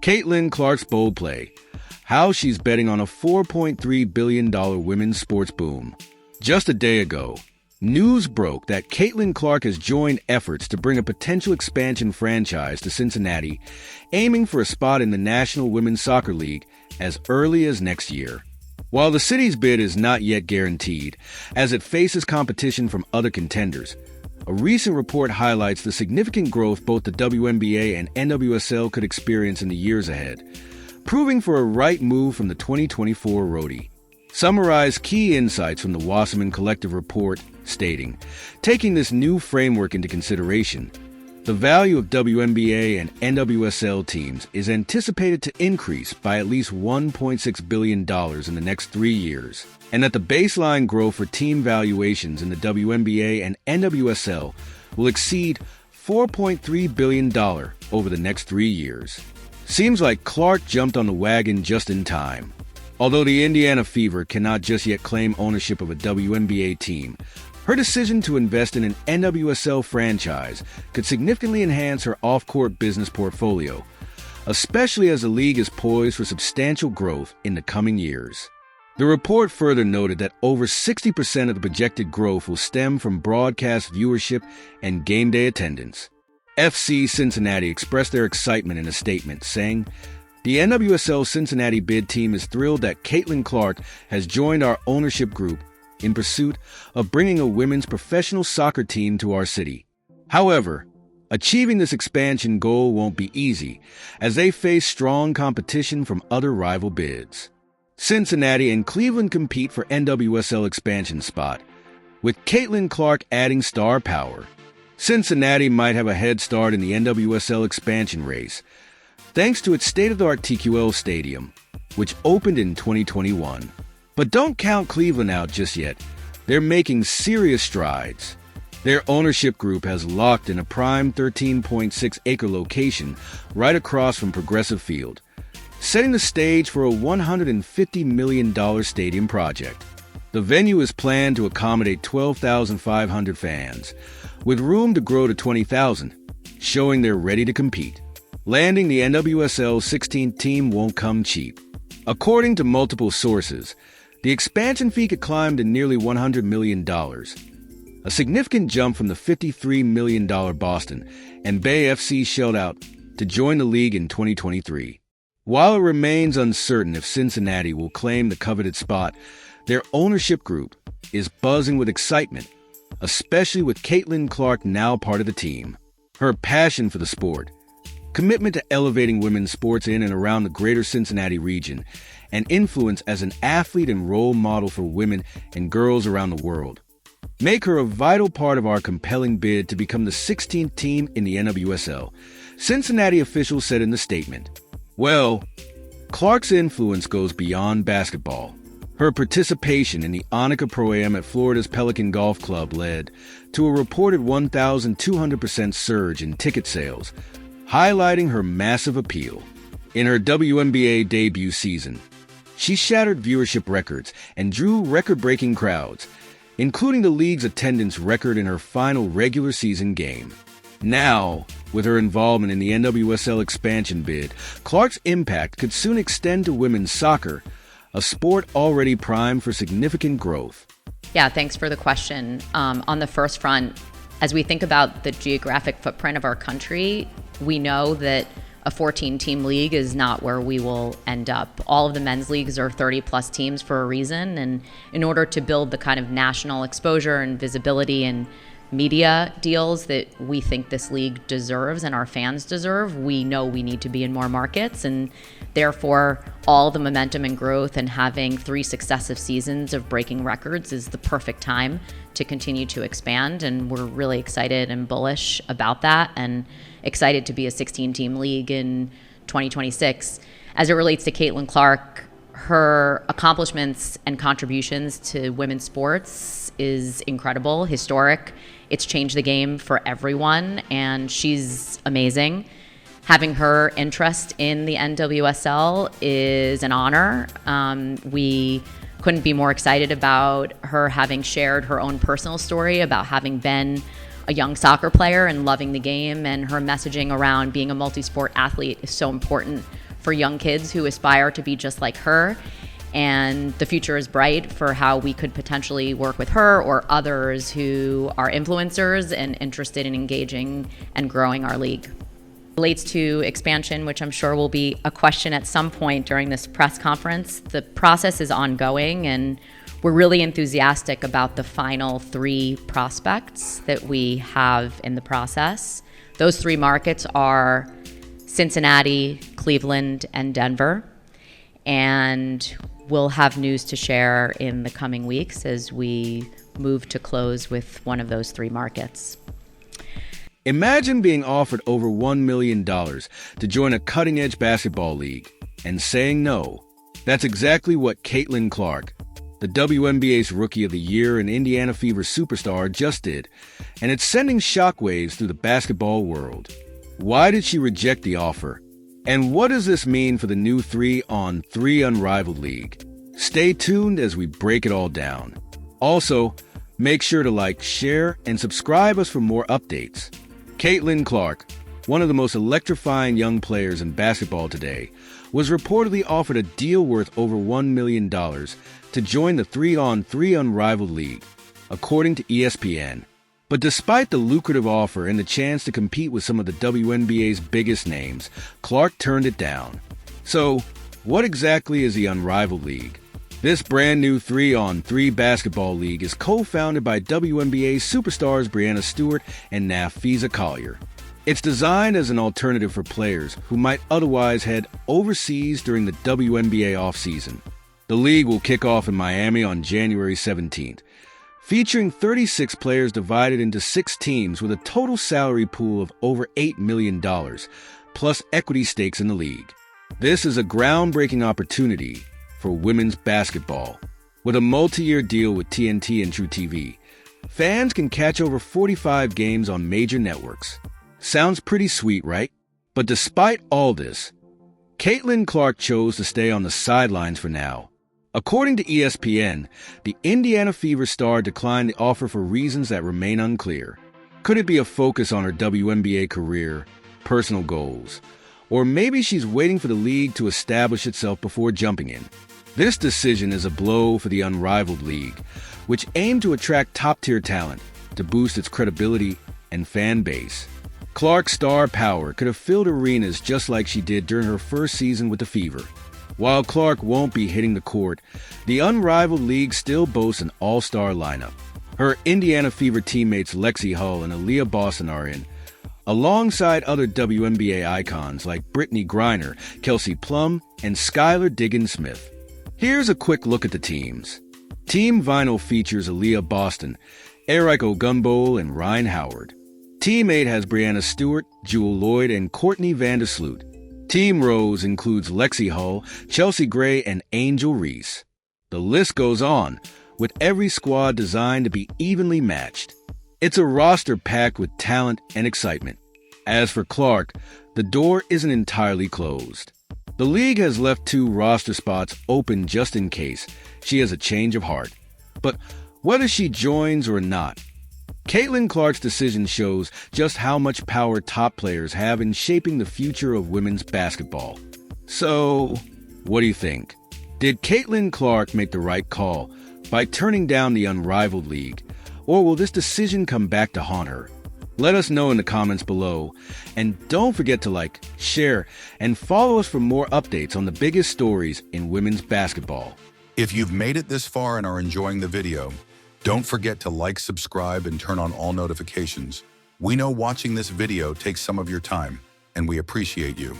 Caitlin Clark's bold play. How she's betting on a $4.3 billion women's sports boom. Just a day ago, news broke that Caitlin Clark has joined efforts to bring a potential expansion franchise to Cincinnati, aiming for a spot in the National Women's Soccer League as early as next year. While the city's bid is not yet guaranteed, as it faces competition from other contenders, a recent report highlights the significant growth both the WNBA and NWSL could experience in the years ahead, proving for a right move from the 2024 roadie. Summarize key insights from the Wasserman Collective report, stating, taking this new framework into consideration, the value of WNBA and NWSL teams is anticipated to increase by at least $1.6 billion in the next 3 years, and that the baseline growth for team valuations in the WNBA and NWSL will exceed $4.3 billion over the next 3 years. Seems like Clark jumped on the wagon just in time. Although the Indiana Fever cannot just yet claim ownership of a WNBA team, her decision to invest in an NWSL franchise could significantly enhance her off-court business portfolio, especially as the league is poised for substantial growth in the coming years. The report further noted that over 60% of the projected growth will stem from broadcast viewership and game day attendance. FC Cincinnati expressed their excitement in a statement, saying, "The NWSL Cincinnati bid team is thrilled that Caitlin Clark has joined our ownership group in pursuit of bringing a women's professional soccer team to our city. However, achieving this expansion goal won't be easy, as they face strong competition from other rival bids. Cincinnati and Cleveland compete for NWSL expansion spot, with Caitlin Clark adding star power. Cincinnati might have a head start in the NWSL expansion race, thanks to its state-of-the-art TQL stadium, which opened in 2021. But don't count Cleveland out just yet. They're making serious strides. Their ownership group has locked in a prime 13.6-acre location right across from Progressive Field, setting the stage for a $150 million stadium project. The venue is planned to accommodate 12,500 fans, with room to grow to 20,000, showing they're ready to compete. Landing the NWSL 16th team won't come cheap. According to multiple sources, the expansion fee could climb to nearly $100 million, a significant jump from the $53 million Boston and Bay FC shelled out to join the league in 2023. While it remains uncertain if Cincinnati will claim the coveted spot, their ownership group is buzzing with excitement, especially with Caitlin Clark now part of the team. Her passion for the sport, commitment to elevating women's sports in and around the greater Cincinnati region, and influence as an athlete and role model for women and girls around the world make her a vital part of our compelling bid to become the 16th team in the NWSL, Cincinnati officials said in the statement. Well, Clark's influence goes beyond basketball. Her participation in the Annika Pro-Am at Florida's Pelican Golf Club led to a reported 1,200% surge in ticket sales, highlighting her massive appeal. In her WNBA debut season, she shattered viewership records and drew record-breaking crowds, including the league's attendance record in her final regular season game. Now, with her involvement in the NWSL expansion bid, Clark's impact could soon extend to women's soccer, a sport already primed for significant growth. Yeah, thanks for the question. On the first front, as we think about the geographic footprint of our country, we know that a 14-team league is not where we will end up. All of the men's leagues are 30-plus teams for a reason, and in order to build the kind of national exposure and visibility and media deals that we think this league deserves and our fans deserve, we know we need to be in more markets, and therefore all the momentum and growth and having 3 successive seasons of breaking records is the perfect time to continue to expand, and we're really excited and bullish about that and excited to be a 16-team league in 2026. As it relates to Caitlin Clark, her accomplishments and contributions to women's sports is incredible, historic. It's changed the game for everyone, and she's amazing. Having her interest in the NWSL is an honor. We couldn't be more excited about her having shared her own personal story about having been a young soccer player and loving the game, and her messaging around being a multi-sport athlete is so important for young kids who aspire to be just like her. And the future is bright for how we could potentially work with her or others who are influencers and interested in engaging and growing our league. Relates to expansion, which I'm sure will be a question at some point during this press conference. The process is ongoing, and we're really enthusiastic about the final 3 prospects that we have in the process. Those 3 markets are Cincinnati, Cleveland, and Denver. And we'll have news to share in the coming weeks as we move to close with one of those 3 markets. Imagine being offered over $1 million to join a cutting-edge basketball league and saying no. That's exactly what Caitlin Clark, the WNBA's Rookie of the Year and Indiana Fever superstar, just did, and it's sending shockwaves through the basketball world. Why did she reject the offer? And what does this mean for the new 3-on-3 Unrivaled League? Stay tuned as we break it all down. Also, make sure to like, share, and subscribe us for more updates. Caitlin Clark, one of the most electrifying young players in basketball today, was reportedly offered a deal worth over $1 million to join the 3-on-3 Unrivaled League, according to ESPN. But despite the lucrative offer and the chance to compete with some of the WNBA's biggest names, Clark turned it down. So, what exactly is the Unrivaled League? This brand new 3-on-3 basketball league is co-founded by WNBA superstars Breanna Stewart and Nafisa Collier. It's designed as an alternative for players who might otherwise head overseas during the WNBA offseason. The league will kick off in Miami on January 17th. Featuring 36 players divided into 6 teams with a total salary pool of over $8 million, plus equity stakes in the league. This is a groundbreaking opportunity for women's basketball. With a multi-year deal with TNT and truTV, fans can catch over 45 games on major networks. Sounds pretty sweet, right? But despite all this, Caitlin Clark chose to stay on the sidelines for now. According to ESPN, the Indiana Fever star declined the offer for reasons that remain unclear. Could it be a focus on her WNBA career, personal goals, or maybe she's waiting for the league to establish itself before jumping in? This decision is a blow for the Unrivaled League, which aimed to attract top-tier talent to boost its credibility and fan base. Clark's star power could have filled arenas just like she did during her first season with the Fever. While Clark won't be hitting the court, the Unrivaled League still boasts an all-star lineup. Her Indiana Fever teammates Lexi Hull and Aaliyah Boston are in, alongside other WNBA icons like Brittany Griner, Kelsey Plum, and Skylar Diggins-Smith. Here's a quick look at the teams. Team Vinyl features Aaliyah Boston, Eric Ogunbowale, and Ryan Howard. Team 8 has Breanna Stewart, Jewel Lloyd, and Courtney Vandersloot. Team Rose includes Lexi Hull, Chelsea Gray, and Angel Reese. The list goes on, with every squad designed to be evenly matched. It's a roster packed with talent and excitement. As for Clark, the door isn't entirely closed. The league has left 2 roster spots open just in case she has a change of heart. But whether she joins or not, Caitlin Clark's decision shows just how much power top players have in shaping the future of women's basketball. So, what do you think? Did Caitlin Clark make the right call by turning down the Unrivaled League, or will this decision come back to haunt her? Let us know in the comments below, and don't forget to like, share, and follow us for more updates on the biggest stories in women's basketball. If you've made it this far and are enjoying the video, don't forget to like, subscribe, and turn on all notifications. We know watching this video takes some of your time, and we appreciate you.